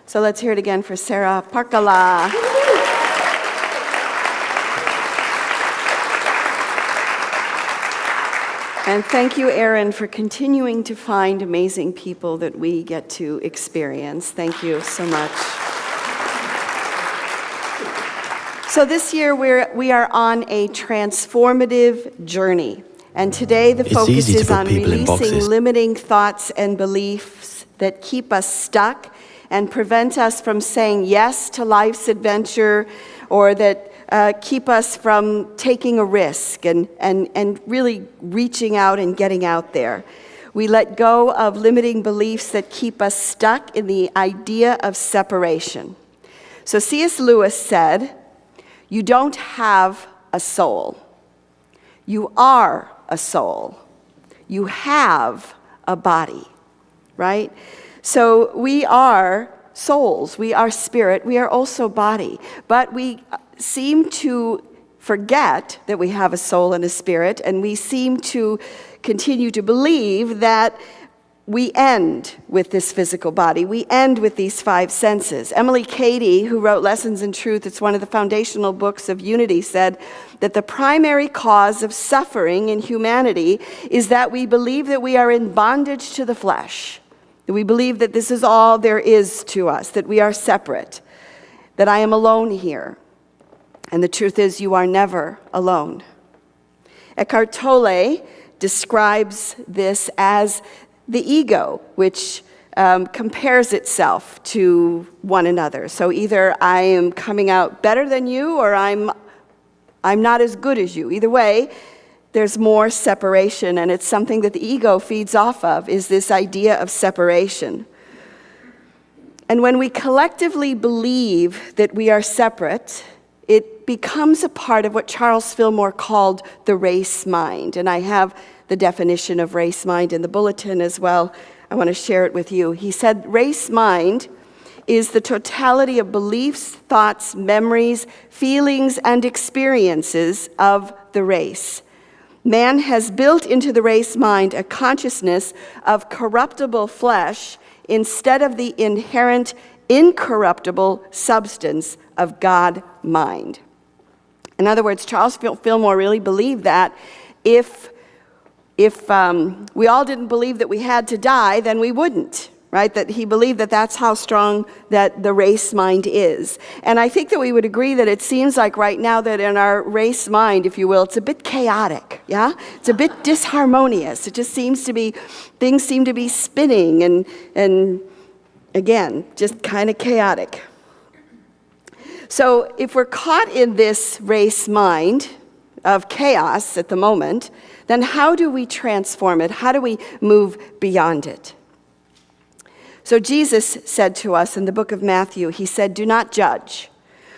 So let's hear it again for Sarah Parkala. And thank you, Erin, for continuing to find amazing people that we get to experience. Thank you so much. So this year we are on a transformative journey. And today the focus is on releasing limiting thoughts and beliefs that keep us stuck and prevent us from saying yes to life's adventure, or that keep us from taking a risk and really reaching out and getting out there. We let go of limiting beliefs that keep us stuck in the idea of separation. So C.S. Lewis said, "You don't have a soul. You are a soul. You have a body," right? So we are souls, we are spirit, we are also body, but we seem to forget that we have a soul and a spirit, and we seem to continue to believe that we end with this physical body. We end with these five senses. Emily Cady, who wrote Lessons in Truth, it's one of the foundational books of unity, said that the primary cause of suffering in humanity is that we believe that we are in bondage to the flesh. That we believe that this is all there is to us, that we are separate, that I am alone here. And the truth is, you are never alone. Eckhart Tolle describes this as the ego, which compares itself to one another. So either I am coming out better than you, or I'm not as good as you. Either way, there's more separation, and it's something that the ego feeds off of, is this idea of separation. And when we collectively believe that we are separate, it becomes a part of what Charles Fillmore called the race mind. And I have the definition of race mind in the bulletin as well. I want to share it with you. He said, race mind is the totality of beliefs, thoughts, memories, feelings, and experiences of the race. Man has built into the race mind a consciousness of corruptible flesh instead of the inherent incorruptible substance of God mind. In other words, Charles Fillmore really believed that if we all didn't believe that we had to die, then we wouldn't, right? That he believed that that's how strong that the race mind is. And I think that we would agree that it seems like right now that in our race mind, if you will, it's a bit chaotic, yeah? It's a bit disharmonious. It just seems to be, things seem to be spinning and again, just kind of chaotic. So if we're caught in this race mind of chaos at the moment, then how do we transform it? How do we move beyond it? So Jesus said to us in the book of Matthew, he said, "Do not judge,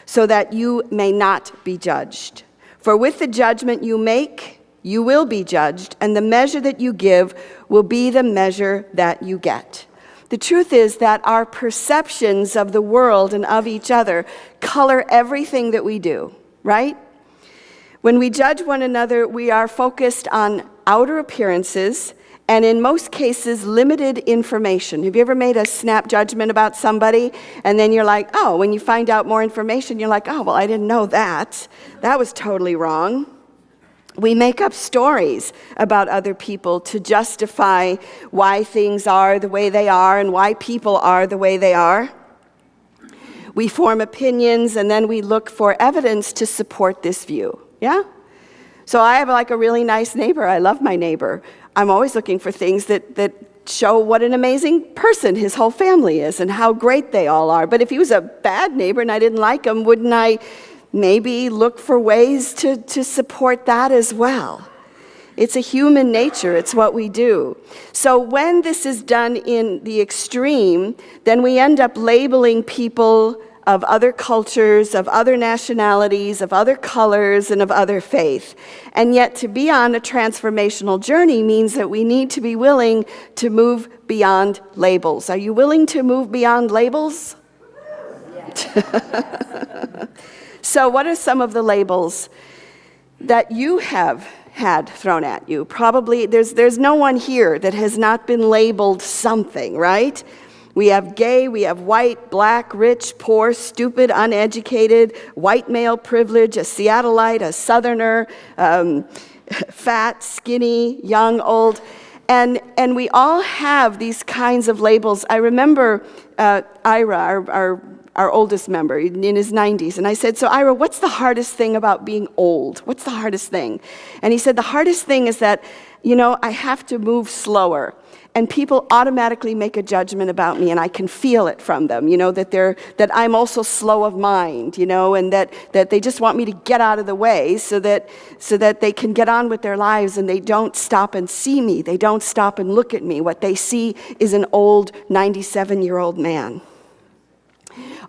so that you may not be judged. For with the judgment you make, you will be judged, and the measure that you give will be the measure that you get." The truth is that our perceptions of the world and of each other color everything that we do, right? When we judge one another, we are focused on outer appearances and in most cases, limited information. Have you ever made a snap judgment about somebody and then you're like, oh, when you find out more information, you're like, oh, well, I didn't know that. That was totally wrong. We make up stories about other people to justify why things are the way they are and why people are the way they are. We form opinions and then we look for evidence to support this view. Yeah? So I have like a really nice neighbor. I love my neighbor. I'm always looking for things that show what an amazing person his whole family is and how great they all are. But if he was a bad neighbor and I didn't like him, wouldn't I maybe look for ways to support that as well? It's a human nature. It's what we do. So when this is done in the extreme, then we end up labeling people of other cultures, of other nationalities, of other colors, and of other faith. And yet to be on a transformational journey means that we need to be willing to move beyond labels. Are you willing to move beyond labels? Yeah. So what are some of the labels that you have had thrown at you? Probably there's no one here that has not been labeled something, right? We have gay, we have white, black, rich, poor, stupid, uneducated, white male privilege, a Seattleite, a Southerner, fat, skinny, young, old. And we all have these kinds of labels. I remember Ira, our oldest member, in his 90s. And I said, so Ira, what's the hardest thing about being old? What's the hardest thing? And he said, the hardest thing is that, I have to move slower. And people automatically make a judgment about me, and I can feel it from them, that I'm also slow of mind, and that they just want me to get out of the way so that they can get on with their lives, and they don't stop and see me. They don't stop and look at me. What they see is an old 97-year-old man.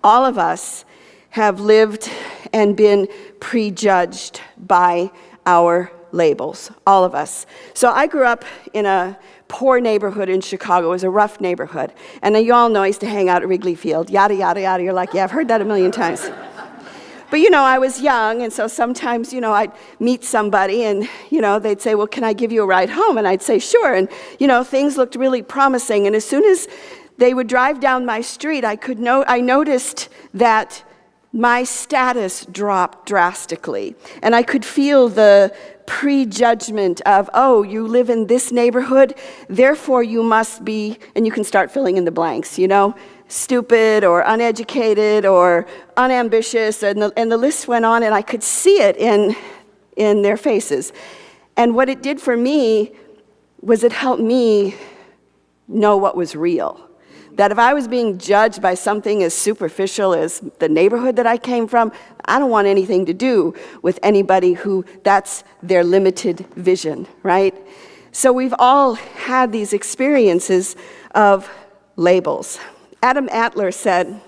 All of us have lived and been prejudged by our labels, all of us. So I grew up in a poor neighborhood in Chicago. It was a rough neighborhood. And you all know I used to hang out at Wrigley Field, yada, yada, yada. You're like, yeah, I've heard that a million times. But, I was young, and so sometimes, I'd meet somebody, and, they'd say, well, can I give you a ride home? And I'd say, sure. And, things looked really promising. And as soon as they would drive down my street, I noticed that my status dropped drastically. And I could feel the prejudgment of, oh, you live in this neighborhood, therefore you must be, and you can start filling in the blanks, stupid or uneducated or unambitious, and the list went on, and I could see it in their faces. And what it did for me was it helped me know what was real. That if I was being judged by something as superficial as the neighborhood that I came from, I don't want anything to do with anybody who that's their limited vision, right? So we've all had these experiences of labels. Adam Adler said,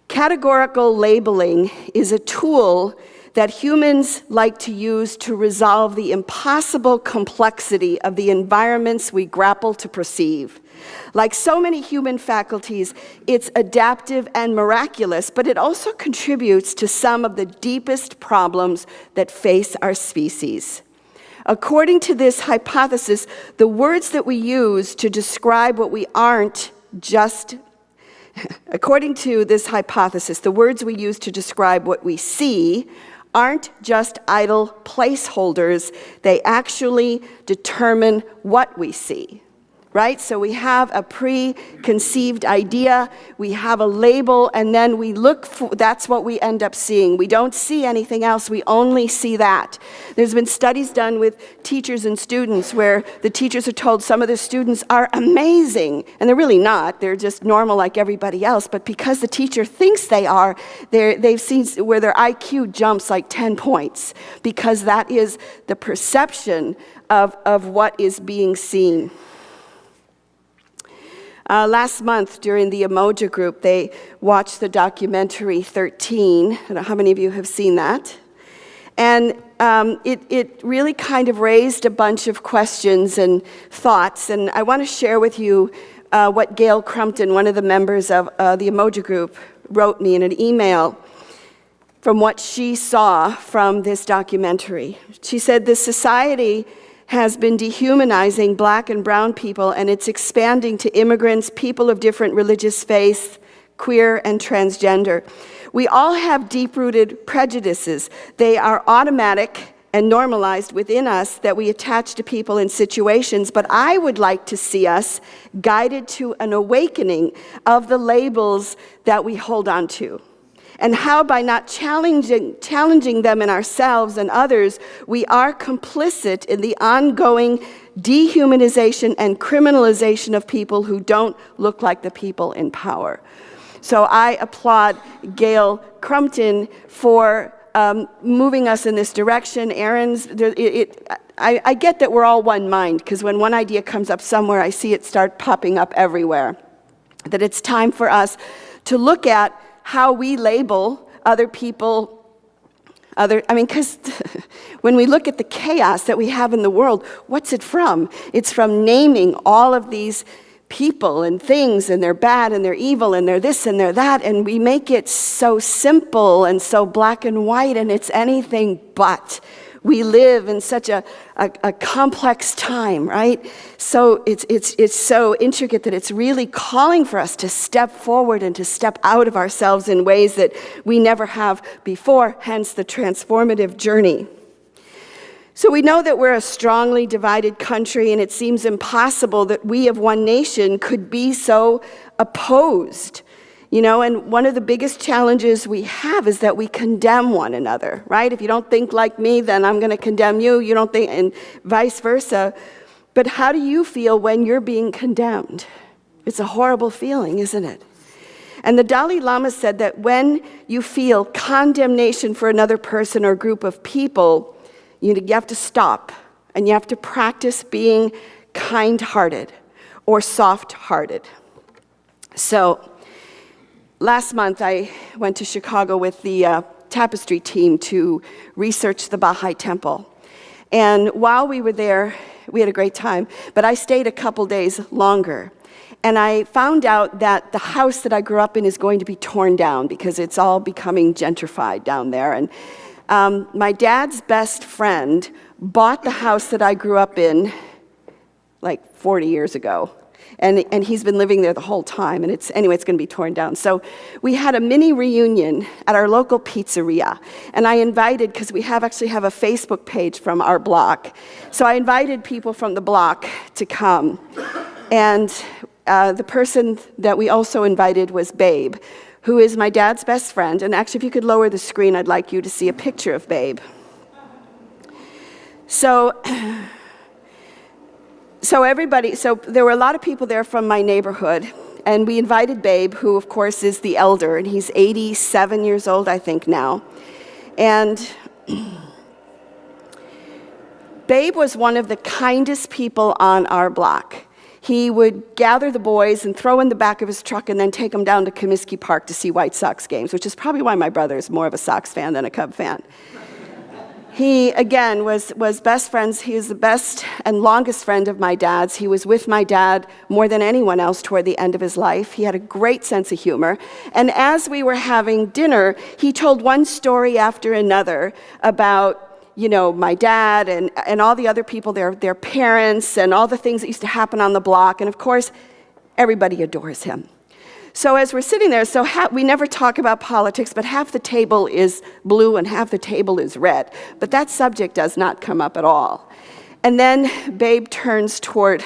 categorical labeling is a tool that humans like to use to resolve the impossible complexity of the environments we grapple to perceive. Like so many human faculties, it's adaptive and miraculous, but it also contributes to some of the deepest problems that face our species. According to this hypothesis, the words that we use to describe what we aren't just According to this hypothesis, the words we use to describe what we see aren't just idle placeholders, they actually determine what we see. Right? So we have a preconceived idea, we have a label, and then we look for, that's what we end up seeing. We don't see anything else, we only see that. There's been studies done with teachers and students where the teachers are told some of the students are amazing, and they're really not, they're just normal like everybody else, but because the teacher thinks they are, they've seen where their IQ jumps like 10 points, because that is the perception of what is being seen. Last month during the Emoji group, they watched the documentary 13. I don't know how many of you have seen that. And it really kind of raised a bunch of questions and thoughts. And I want to share with you what Gail Crumpton, one of the members of the Emoji group, wrote me in an email from what she saw from this documentary. She said, "This society has been dehumanizing black and brown people, and it's expanding to immigrants, people of different religious faiths, queer and transgender. We all have deep-rooted prejudices. They are automatic and normalized within us that we attach to people and situations, but I would like to see us guided to an awakening of the labels that we hold on to. And how by not challenging them in ourselves and others, we are complicit in the ongoing dehumanization and criminalization of people who don't look like the people in power." So I applaud Gail Crumpton for moving us in this direction. Aaron's, I get that we're all one mind, because when one idea comes up somewhere, I see it start popping up everywhere. That it's time for us to look at how we label other people, because when we look at the chaos that we have in the world, what's it from? It's from naming all of these people and things, and they're bad, and they're evil, and they're this, and they're that, and we make it so simple and so black and white, and it's anything but. We live in such a complex time, right? So it's so intricate that it's really calling for us to step forward and to step out of ourselves in ways that we never have before, hence the transformative journey. So we know that we're a strongly divided country, and it seems impossible that we of one nation could be so opposed. And one of the biggest challenges we have is that we condemn one another, right? If you don't think like me, then I'm going to condemn you. You don't think, and vice versa. But how do you feel when you're being condemned? It's a horrible feeling, isn't it? And the Dalai Lama said that when you feel condemnation for another person or group of people, you have to stop, and you have to practice being kind-hearted or soft-hearted. So, last month, I went to Chicago with the Tapestry team to research the Baha'i Temple. And while we were there, we had a great time, but I stayed a couple days longer. And I found out that the house that I grew up in is going to be torn down because it's all becoming gentrified down there. And my dad's best friend bought the house that I grew up in like 40 years ago. And he's been living there the whole time, and it's going to be torn down. So we had a mini reunion at our local pizzeria, and I invited, because we actually have a Facebook page from our block, so I invited people from the block to come. And the person that we also invited was Babe, who is my dad's best friend. And actually, if you could lower the screen, I'd like you to see a picture of Babe. So there were a lot of people there from my neighborhood, and we invited Babe, who of course is the elder, and he's 87 years old, I think now. And Babe was one of the kindest people on our block. He would gather the boys and throw in the back of his truck and then take them down to Comiskey Park to see White Sox games, which is probably why my brother is more of a Sox fan than a Cub fan. He, again, was best friends. He was the best and longest friend of my dad's. He was with my dad more than anyone else toward the end of his life. He had a great sense of humor. And as we were having dinner, he told one story after another about, my dad and all the other people, their parents, and all the things that used to happen on the block. And of course, everybody adores him. So as we're sitting there, we never talk about politics, but half the table is blue and half the table is red. But that subject does not come up at all. And then Babe turns toward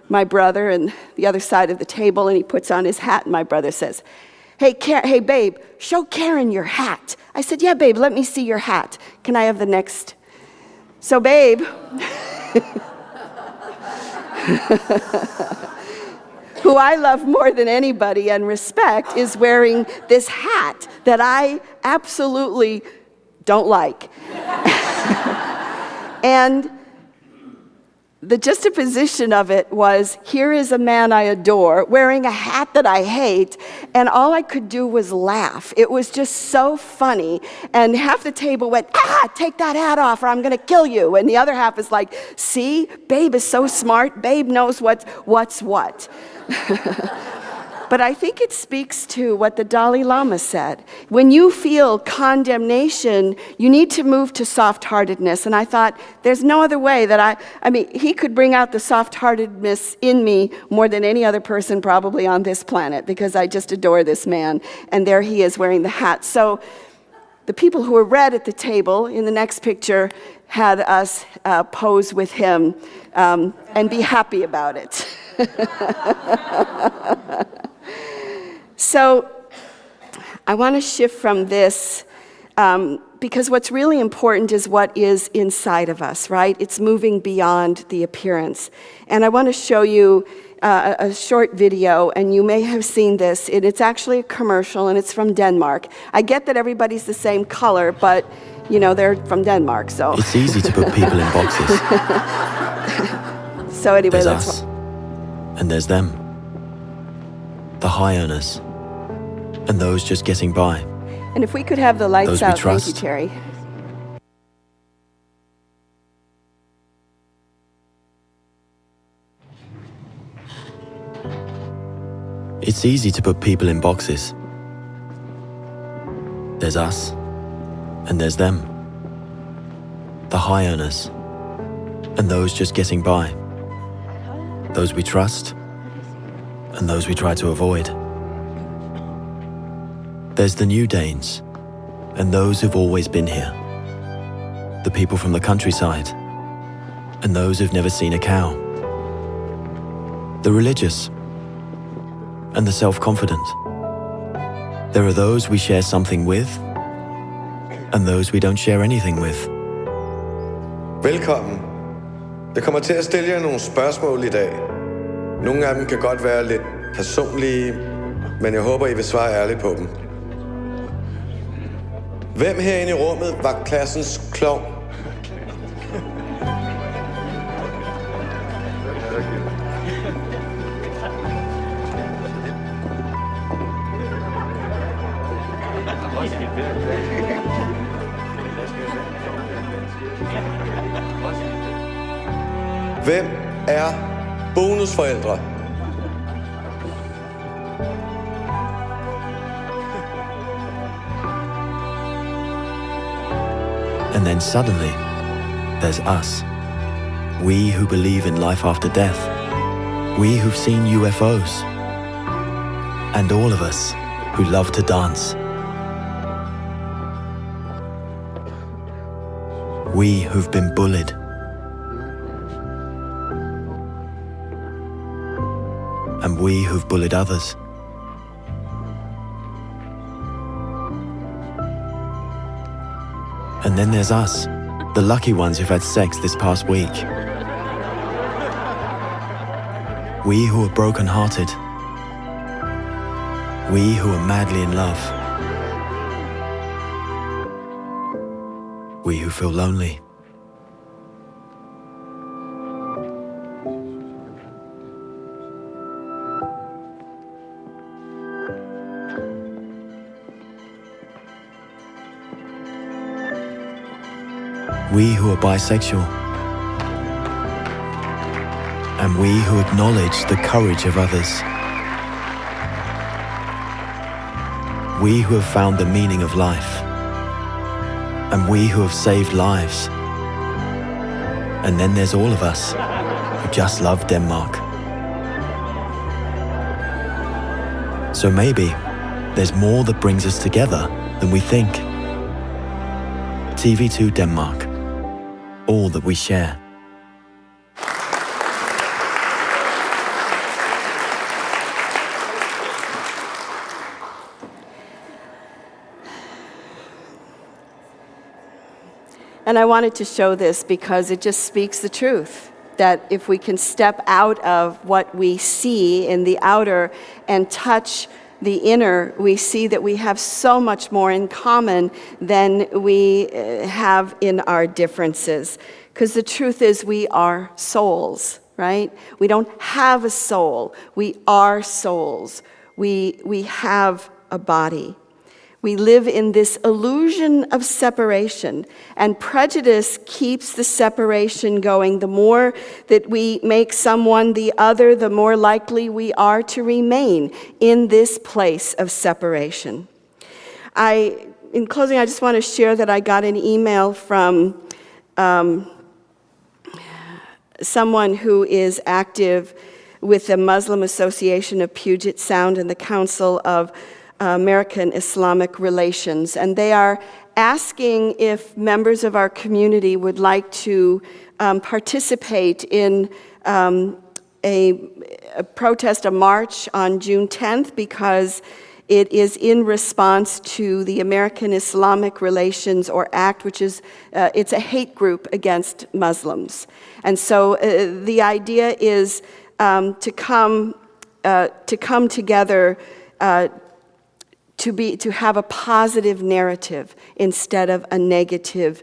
my brother and the other side of the table, and he puts on his hat, and my brother says, Hey, Babe, show Karen your hat. I said, yeah, Babe, let me see your hat. Can I have the next? So Babe, who I love more than anybody and respect, is wearing this hat that I absolutely don't like. And the juxtaposition of it was, here is a man I adore wearing a hat that I hate, and all I could do was laugh. It was just so funny. And half the table went, take that hat off or I'm going to kill you. And the other half is like, see, Babe is so smart. Babe knows what's what. But I think it speaks to what the Dalai Lama said. When you feel condemnation, you need to move to soft-heartedness. And I thought, there's no other way that he could bring out the soft-heartedness in me more than any other person probably on this planet, because I just adore this man. And there he is wearing the hat. So the people who were red at the table in the next picture had us pose with him and be happy about it. So I want to shift from this because what's really important is what is inside of us, right? It's moving beyond the appearance. And I want to show you a short video, and you may have seen this. It's actually a commercial, and it's from Denmark. I get that everybody's the same color, but, they're from Denmark, so. It's easy to put people in boxes. So anyway, there's us, and there's them. The high earners, and those just getting by. And if we could have the lights out, thank you, Terry. It's easy to put people in boxes. There's us, and there's them. the high earners, and those just getting by. Those we trust, and those we try to avoid. There's the new Danes, and those who've always been here. The people from the countryside, and those who've never seen a cow. The religious, and the self-confident. There are those we share something with, and those we don't share anything with. Velkommen. Jeg kommer til at stille jer nogle spørgsmål i dag. Nogle af dem kan godt være lidt personlige, men jeg håber, I vil svare ærligt på dem. Hvem herinde i rummet var klassens klovn? Hvem er bonusforældre? And then suddenly, there's us. We who believe in life after death. We who've seen UFOs. And all of us who love to dance. We who've been bullied. And we who've bullied others. And then there's us, the lucky ones who've had sex this past week. We who are broken-hearted. We who are madly in love. We who feel lonely. We who are bisexual. And we who acknowledge the courage of others. We who have found the meaning of life. And we who have saved lives. And then there's all of us who just love Denmark. So maybe there's more that brings us together than we think. TV2 Denmark. All that we share. And I wanted to show this because it just speaks the truth, that if we can step out of what we see in the outer and touch the inner, we see that we have so much more in common than we have in our differences. Because the truth is we are souls, right? We don't have a soul. We are souls. We have a body. We live in this illusion of separation, and prejudice keeps the separation going. The more that we make someone the other, the more likely we are to remain in this place of separation. In closing, I just want to share that I got an email from someone who is active with the Muslim Association of Puget Sound and the Council of American Islamic Relations, and they are asking if members of our community would like to participate in a protest, a march on June 10th, because it is in response to the American Islamic Relations, or ACT, which is it's a hate group against Muslims. And so the idea is to come together to have a positive narrative instead of a negative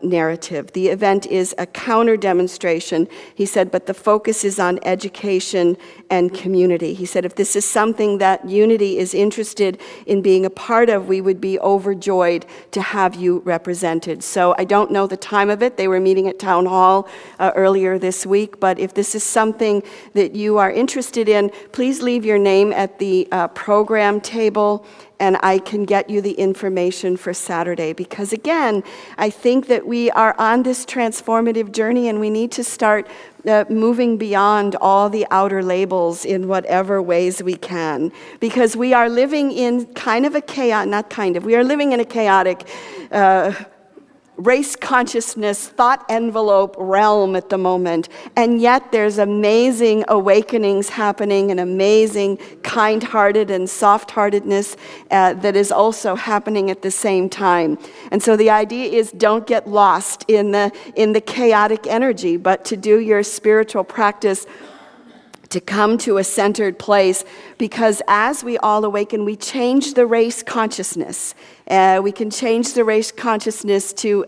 narrative. The event is a counter demonstration, he said, but the focus is on education and community. He said, if this is something that Unity is interested in being a part of, we would be overjoyed to have you represented. So I don't know the time of it. They were meeting at Town Hall earlier this week, but if this is something that you are interested in, please leave your name at the program table, and I can get you the information for Saturday. Because again, I think that we are on this transformative journey and we need to start moving beyond all the outer labels in whatever ways we can. Because we are living in we are living in a chaotic race consciousness, thought envelope realm at the moment. And yet there's amazing awakenings happening, and amazing kind-hearted and soft-heartedness that is also happening at the same time. And so the idea is, don't get lost in the chaotic energy, but to do your spiritual practice, to come to a centered place, because as we all awaken, we change the race consciousness. We can change the race consciousness to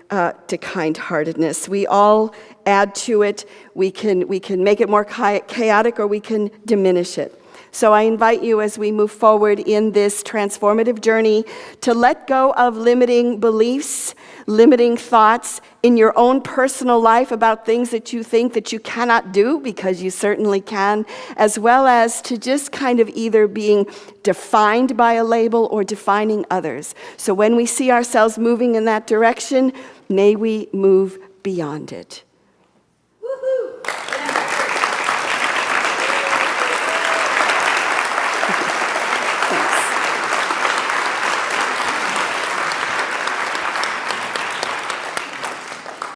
kind-heartedness. We all add to it. We can make it more chaotic, or we can diminish it. So I invite you, as we move forward in this transformative journey, to let go of limiting beliefs, limiting thoughts in your own personal life about things that you think that you cannot do, because you certainly can, as well as to just kind of either being defined by a label or defining others. So when we see ourselves moving in that direction, may we move beyond it.